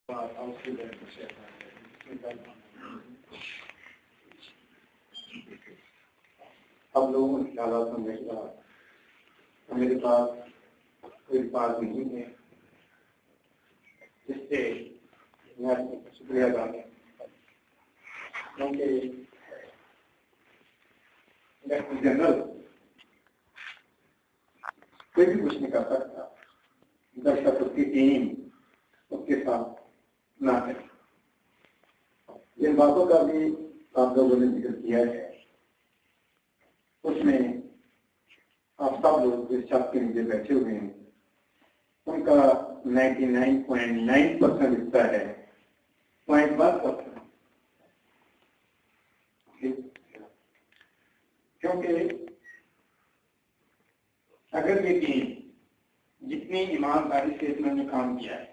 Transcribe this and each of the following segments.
اب لوگوں کے خیالات میں میرے پاس کوئی بات نہیں ہے جس سے میں شکریہ ادا کروں، کیونکہ جنرل کوئی بھی کچھ نہیں کر سکتا جب تک اس کی ٹیم اس کے ساتھ نہ کرے۔ جن باتوں کا بھی آپ لوگوں نے ذکر کیا ہے اس میں آپ سب لوگ جس چھت کے نیچے بیٹھے ہوئے ہیں ان کا 99.9% حصہ ہے، 0.1%، کیونکہ اگر یہ ٹیم جتنی ایمانداری سے اس نے کام کیا ہے،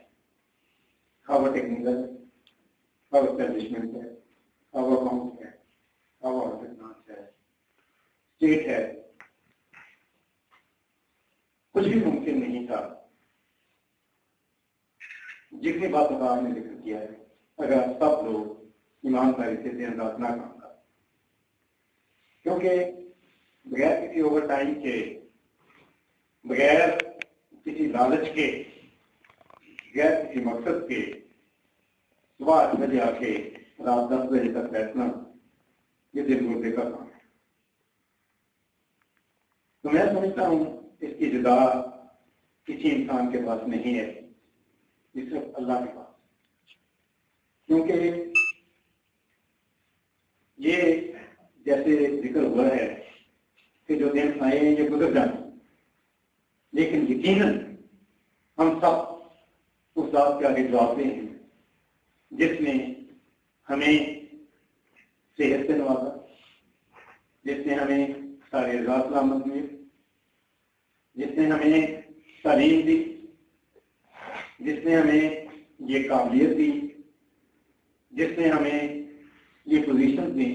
خواہ ٹیکنیکل ہے، خواہ اسٹیبلشمنٹ ہے، خواہ اکاؤنٹ ہے، خواہ فائنانس ہے، اسٹیٹ ہے، کچھ بھی ممکن نہیں تھا جتنی باتوں کا آپ نے ذکر کیا ہے اگر سب لوگ ایمانداری سے دن رات نہ کام کریں، کیونکہ بغیر کسی اوور ٹائم کے، بغیر کسی لالچ کے، بغیر کسی مقصد کے صبح 8 بجے آ کے رات 10 بجے تک بیٹھنا یہ دل مردے کا کام ہے۔ تو میں سمجھتا ہوں اس کی جدا کسی انسان کے پاس نہیں ہے، یہ صرف اللہ کے پاس، کیونکہ یہ جیسے ذکر ہوا ہے کہ جو دن آئے ہیں یہ گزر جاتے ہیں، لیکن یقیناً ہم سب اس ذات کے آگے جواب دیں ہیں جس نے ہمیں صحت سے نوازا، جس نے ہمیں سارے رضا سلامت دیے، جس نے ہمیں تعلیم دی، جس نے ہمیں یہ قابلیت دی، جس نے ہمیں یہ پوزیشن دی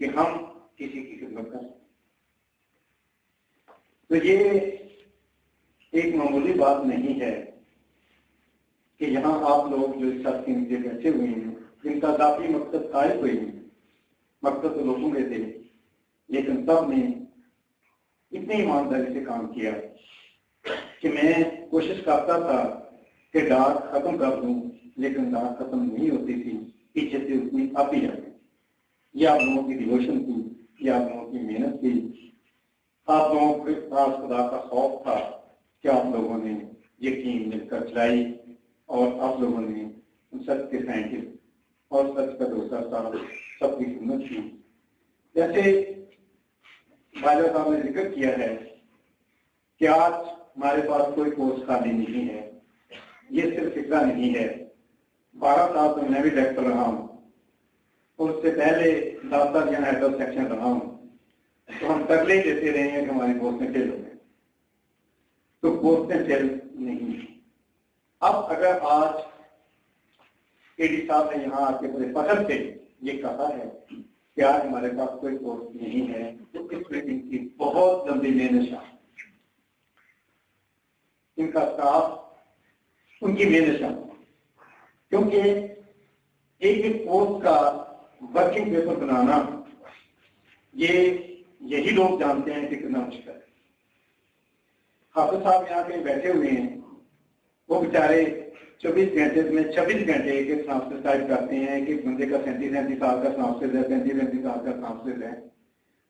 کہ ہم کسی کی خدمت کریں۔ تو یہ ایک معمولی بات نہیں ہے کہ یہاں آپ لوگ جو اس سب کے نیچے بیٹھے ہوئے ہیں جن کا ذاتی مقصد قائم ہوئے ہیں، مقصد تو لوگوں کے تھے، لیکن سب نے اتنی ایمانداری سے کام کیا کہ میں کوشش کرتا تھا کہ ڈاک ختم کر دوں، لیکن ڈاک ختم نہیں ہوتی تھی، پیچھے سے اتنی آپ ہی جاتی۔ یہ آپ لوگوں کی ڈیووشن تھی، یہ آپ لوگوں کی محنت تھی، آپ لوگوں کے پاس خدا کا خوف تھا کہ آپ لوگوں نے یہ ٹیم مل کر چلائی، اور آپ لوگوں نے سچ کے سائنٹسٹ اور سچ کا دوسرا صاحب سب کی خدمت کی۔ جیسے باجوہ صاحب نے ذکر کیا ہے کہ آج ہمارے پاس کوئی پوسٹ خالی نہیں ہے، یہ صرف فکرہ نہیں ہے۔ 12 سال تو میں بھی ڈائریکٹر رہا ہوں، اور اس سے پہلے 10 سال یہاں ہیڈ آف سیکشن رہا ہوں، تو ہم ترلے دیتے رہے ہیں کہ ہماری پوسٹیں فل ہو گئیں، تو پوسٹیں فل نہیں ہیں۔ اب اگر آج اے ڈی صاحب نے یہاں آ کے بڑے فخر سے یہ کہا ہے کہ آج ہمارے پاس کوئی پوسٹ نہیں ہے، تو اس میٹنگ کی بہت لمبی محنت شامل، ان کا اسٹاف، ان کی محنت شامل، کیونکہ ایک پوسٹ کا ورکنگ پیپر بنانا یہی لوگ جانتے ہیں کہ کتنا مشکل ہے۔ حافظ صاحب یہاں کہیں بیٹھے ہوئے ہیں، وہ بیچارے 24 گھنٹے میں 26 گھنٹے ایک سناپسس ٹائپ کرتے ہیں، ایک بندے کا 37 سال کا سناپسس ہے، 35 سال کا سناپسس ہے،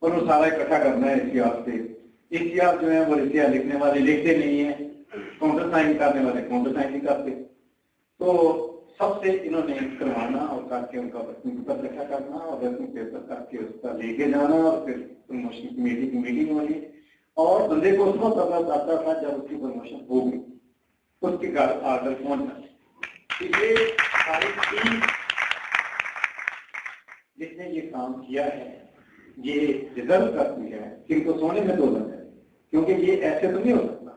اور وہ سارا اکٹھا کرنا ہے احتیاط سے۔ احتیاط جو ہے وہ احتیاط لکھنے والے لکھتے نہیں ہیں، کاؤنٹر سائن کرنے والے کاؤنٹر سائن نہیں کرتے، تو سب سے انہوں نے کروانا اور کر کے ان کا ورکنگ پیپر اکٹھا کرنا، اور ورکنگ پیپر کر کے اس کا لے کے جانا، اور پھر پروموشن کمیٹی کی میٹنگ ہونی، اور بندے کو اس وقت پتا چلتا تھا جب اس کی پروموشن ہو گئی، اس کے گھر آرڈر پہنچنا۔ یہ ساری ٹیم جس نے یہ کام کیا ہے یہ ڈیزرو کرتی ہے کہ ان کو سونے میں دولت ہے، کیونکہ یہ ایسے تو نہیں ہو سکتا۔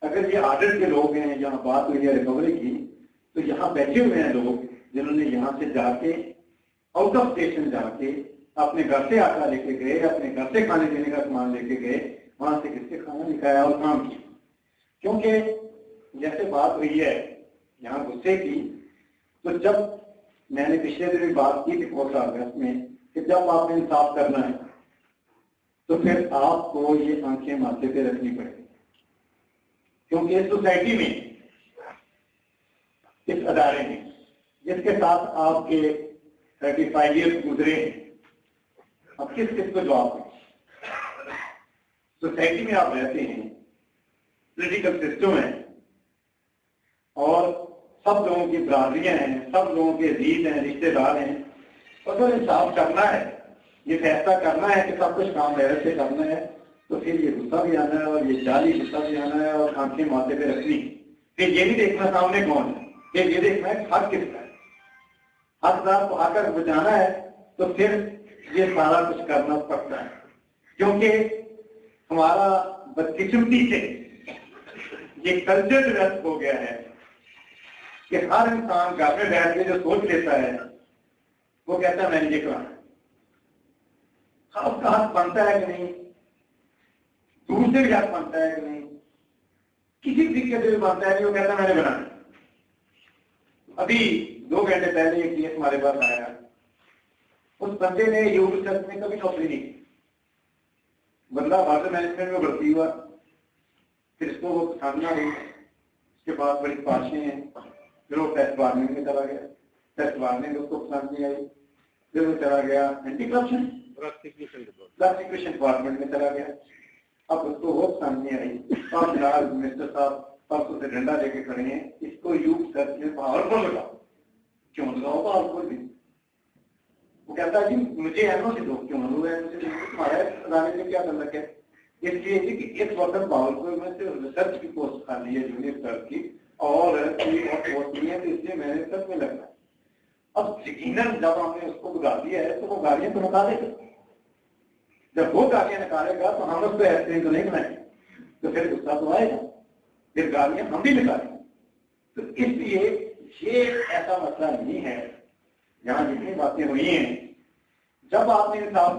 اگر یہ آرڈر کے لوگ ہیں، یہاں بات ہوئی ہے ریکوری کی، تو یہاں بیٹھے ہوئے ہیں لوگ جنہوں نے یہاں سے جا کے آؤٹ آف اسٹیشن جا کے اپنے گھر سے آٹا لے کے گئے، اپنے گھر سے کھانے پینے کا سامان لے کے گئے، وہاں سے کس سے کھانا نکایا اور کام کیا۔ کیونکہ جیسے بات ہوئی ہے یہاں غصے کی، تو جب میں نے پچھلے دن بھی بات کی تھی پوسٹ اگست میں کہ جب آپ نے انصاف کرنا ہے تو پھر آپ کو یہ آنکھیں ماتھے پہ رکھنی پڑے گی، کیونکہ اس سوسائٹی میں، اس ادارے میں جس کے ساتھ آپ کے 35 ایئرس گزرے ہیں، اب کس کو جواب دیں؟ سوسائٹی میں آپ رہتے ہیں، پولیٹیکل سسٹم ہے، اور سب لوگوں کی برادریاں ہیں، سب لوگوں کے عزیز ہیں، رشتے دار ہیں، اور جو انصاف کرنا ہے، یہ فیصلہ کرنا ہے کہ سب کچھ کام محنت سے کرنا ہے، تو پھر یہ غصہ بھی آنا ہے اور یہ جعلی غصہ بھی آنا ہے اور آنکھیں ماتھے پہ رکھنی، پھر یہ نہیں دیکھنا سامنے کون ہے، پھر یہ دیکھنا ہے حق کس کا ہے، حقدار کو آ کر بچانا ہے، تو پھر یہ سارا کچھ کرنا پڑتا ہے، کیونکہ ہمارا بدقسمتی سے یہ کلچر ڈیولپ ہو گیا ہے کہ ہر انسان گھر میں بیٹھ کے جو سوچ لیتا ہے وہ کہتا ہے میں نے یہ کرانا ہے، اس کا حق بنتا ہے کہ نہیں، دوسرے بھی حق بنتا ہے کہ نہیں، کسی طریقے سے بھی بنتا ہے کہ وہ کہتا ہے میں نے بنانا ہے۔ ابھی 2 گھنٹے پہلے ایک کیس ہمارے پاس آیا، اس بندے نے یوگ ریسرچ میں کبھی نوکری نہیں کی، بندہ واٹر مینجمنٹ میں بھرتی ہوا، پھر اس کو وہ پسند نہ ہوئی، اس کے بعد بڑی خواہشیں ہیں، پھر وہ ٹیسٹ وارننگ میں چلا گیا، ٹیسٹ وارننگ اس کو پسند نہیں آئی، پھر وہ چلا گیا اینٹی کرپشن پراسیکیوشن ڈپارٹمنٹ میں چلا گیا، اب اس کو وہ پسند نہیں آئی، اور جناب منسٹر صاحب پرسوں سے ڈنڈا لے کے کھڑے ہیں، اس کو یوگ سرچ میں باہر کو لگاؤ، کیوں لگاؤ باہر کو بھی؟ وہ کہتا ہے جی مجھے ایمو سے دو، کیوں ہے مجھے تمہارا ادارے میں کیا تعلق ہے؟ اس لیے کہ اس وقت باولپور میں سے ریسرچ کی پوسٹ خالی ہے جونیئر کلرک کی، اور کوئی اور پوسٹ نہیں ہے، تو اس لیے میں نے ریسرچ میں لگنا ہے۔ اب یقیناً جب ہم نے اس کو بگا دیا ہے تو وہ گاڑیاں تو نکالے گا، جب وہ گاڑیاں نکالے گا تو ہم اس پہ ایسے تو نہیں بنائیں گے، تو پھر غصہ تو آئے گا، پھر گاڑیاں ہم بھی نکالیں گے۔ تو اس لیے یہ ایسا مسئلہ نہیں ہے، یہاں جتنی باتیں ہوئی ہیں، جب آپ نے انصاف